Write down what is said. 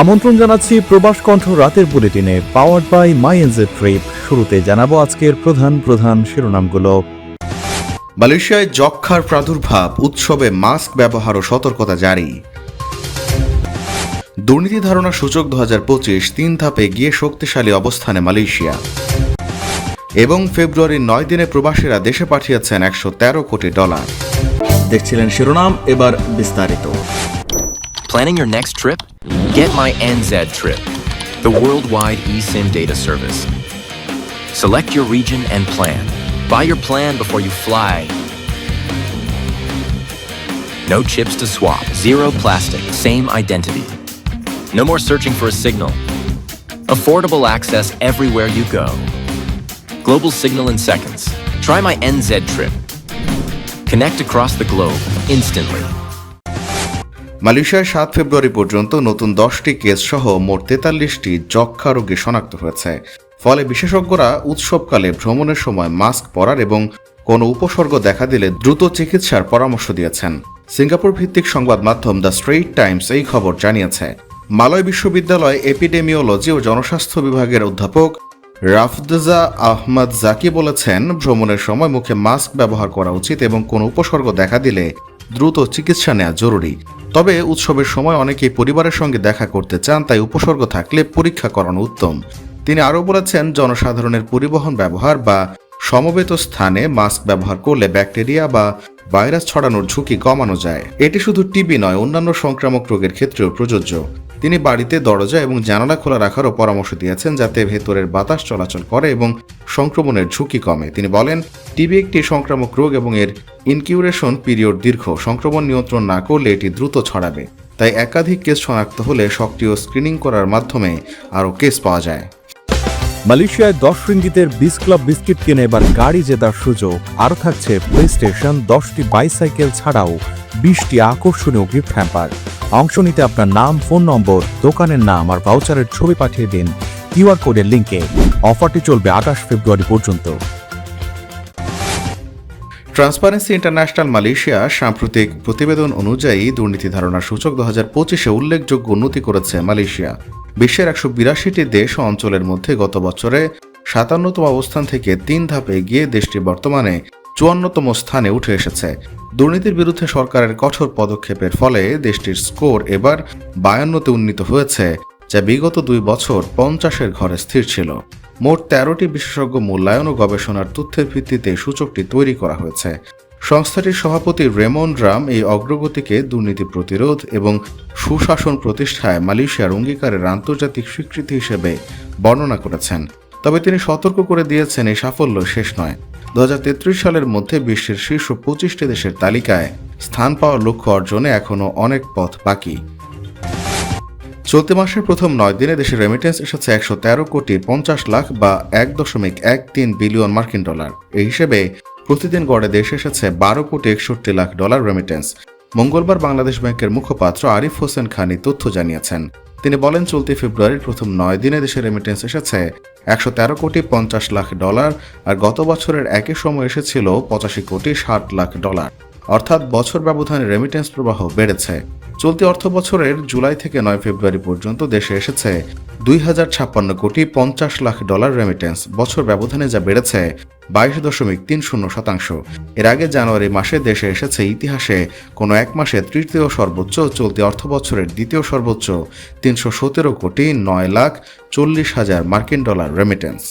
আমন্ত্রণ জানাচ্ছি প্রবাস কণ্ঠ রাতের বুলেটিনে পাওয়ার্ড বাই মাইএনজেড ট্রিপ। শুরুতে জানাবো আজকের প্রধান শিরোনামগুলো। মালয়েশিয়ায় যক্ষ্মার প্রাদুর্ভাব, উৎসবে মাস্ক ব্যবহার ও সতর্কতা জারি। দুর্নীতি ধারণা সূচক 2025 3 ধাপে গিয়ে শক্তিশালী অবস্থানে মালয়েশিয়া। এবং ফেব্রুয়ারির 9 দিনে প্রবাসীরা দেশে পাঠিয়েছেন $113 কোটি। দেখছিলেন শিরোনাম, এবার বিস্তারিত। Planning your next trip? Get my NZ Trip, the worldwide eSIM data service. Select your region and plan. Buy your plan before you fly. No chips to swap, zero plastic, same identity. No more searching for a signal. Affordable access everywhere you go. Global signal in seconds. Try my NZ Trip. Connect across the globe instantly. মালয়েশিয়ায় 7 ফেব্রুয়ারি পর্যন্ত নতুন 10টি case সহ মোট 43টি যক্ষ্মা রোগী শনাক্ত হয়েছে। ফলে বিশেষজ্ঞরা উৎসবকালে ভ্রমণের সময় মাস্ক পরার এবং কোনো উপসর্গ দেখা দিলে দ্রুত চিকিৎসার পরামর্শ দিয়েছেন। সিঙ্গাপুর ভিত্তিক সংবাদ মাধ্যম দ্য স্ট্রেইট টাইমস এই খবর জানিয়েছে। মালয় বিশ্ববিদ্যালয় এপিডেমিওলজি ও জনস্বাস্থ্য বিভাগের অধ্যাপক রাফদজা আহমদ জাকি বলেছেন, ভ্রমণের সময় মুখে মাস্ক ব্যবহার করা উচিত এবং কোনো উপসর্গ দেখা দিলে দ্রুত চিকিৎসা নেওয়া জরুরি। তবে উৎসবের সময় অনেকেই পরিবারের সঙ্গে দেখা করতে চান, তাই উপসর্গ থাকলে পরীক্ষা করানো উত্তম। তিনি আরও বলেছেন, জনসাধারণের পরিবহন ব্যবহার বা সমবেত স্থানে মাস্ক ব্যবহার করলে ব্যাকটেরিয়া বা ভাইরাস ছড়ানোর ঝুঁকি কমানো যায়। এটি শুধু টিবি নয়, অন্যান্য সংক্রামক রোগের ক্ষেত্রেও প্রযোজ্য। তিনি বাড়িতে দরজা এবং জানালা খোলা রাখারও পরামর্শ দিয়েছেন, যাতে ভেতরের বাতাস চলাচল করে এবং সংক্রমণের ঝুঁকি কমে। তিনি বলেন, টিবি একটি সংক্রামক রোগ এবং এর ইনকিউরেশন পিরিয়ড দীর্ঘ। সংক্রমণ নিয়ন্ত্রণ না করলে এটি দ্রুত ছড়াবে। তাই একাধিক কেস শনাক্ত হলে সক্রিয় স্ক্রিনিং করার মাধ্যমে আরও কেস পাওয়া যায়। মালয়েশিয়ায় 10 রিঙ্গিতের 20 ক্লাব বিস্কিট কিনে এবার গাড়ি জেতার সুযোগ। আরও থাকছে প্লে স্টেশন, 10টি বাইসাইকেল ছাড়াও 20টি আকর্ষণীয় গিফট হ্যাম্পার। অংশ নিতে আপনার নাম, ফোন নম্বর, দোকানের নাম আর ভাউচারের ছবি পাঠিয়ে দিন কিউআর কোডের লিঙ্কে। অফারটি চলবে 28 ফেব্রুয়ারি পর্যন্ত। ট্রান্সপারেন্সি ইন্টারন্যাশনাল মালয়েশিয়া সাম্প্রতিক প্রতিবেদন অনুযায়ী দুর্নীতি ধারণা সূচক 2025-এ উল্লেখযোগ্য উন্নতি করেছে মালয়েশিয়া। বিশ্বের 182টি দেশ ও অঞ্চলের মধ্যে গত বছরে 57তম অবস্থান থেকে 3 ধাপে এগিয়ে দেশটি বর্তমানে 54তম স্থানে উঠে এসেছে। দুর্নীতির বিরুদ্ধে সরকারের কঠোর পদক্ষেপের ফলে দেশটির স্কোর এবার 52তে উন্নীত হয়েছে, যা বিগত 2 বছর 50-এর ঘরে স্থির ছিল। মোট 13টি বিশেষজ্ঞ মূল্যায়ন ও গবেষণার তথ্যের ভিত্তিতে সূচকটি তৈরি করা হয়েছে। সংস্থাটির সভাপতি রেমন রাম এই অগ্রগতিকে দুর্নীতি প্রতিরোধ এবং সুশাসন প্রতিষ্ঠায় মালয়েশিয়ার অঙ্গীকারের আন্তর্জাতিক স্বীকৃতি হিসেবে বর্ণনা করেছেন। তবে তিনি সতর্ক করে দিয়েছেন, এই সাফল্য শেষ নয়। 2033 সালের মধ্যে বিশ্বের শীর্ষ 25টি দেশের তালিকায় স্থান পাওয়ার লক্ষ্য অর্জনে এখনও অনেক পথ বাকি। চলতি মাসের প্রথম 9 দিনে দেশে রেমিটেন্স এসেছে $113 কোটি 50 লাখ বা $1.13 বিলিয়ন মার্কিন ডলার। এই হিসেবে প্রতিদিন গড়ে দেশে এসেছে $12 কোটি 61 লাখ রেমিটেন্স। মঙ্গলবার বাংলাদেশ ব্যাংকের মুখপাত্র আরিফ হোসেন খান এই তথ্য জানিয়েছেন। তিনি বলেন, চলতি ফেব্রুয়ারির প্রথম 9 দিনে দেশে রেমিটেন্স এসেছে $113 কোটি 50 লাখ, আর গত বছরের একই সময় এসেছিল $85 কোটি 60 লাখ। অর্থাৎ বছর ব্যবধানে রেমিটেন্স প্রবাহ বেড়েছে। চলতি অর্থ বছরের জুলাই থেকে 9 ফেব্রুয়ারি পর্যন্ত দেশে এসেছে $2056 কোটি 50 লাখ রেমিটেন্স। বছর ব্যবধানে যা বেড়েছে 22.30%। এর আগে জানুয়ারি মাসে দেশে এসেছে ইতিহাসে কোনো এক মাসে তৃতীয় সর্বোচ্চ, চলতি অর্থ বছরের দ্বিতীয় সর্বোচ্চ $317 কোটি 9 লাখ 40 হাজার মার্কিন ডলার রেমিটেন্স।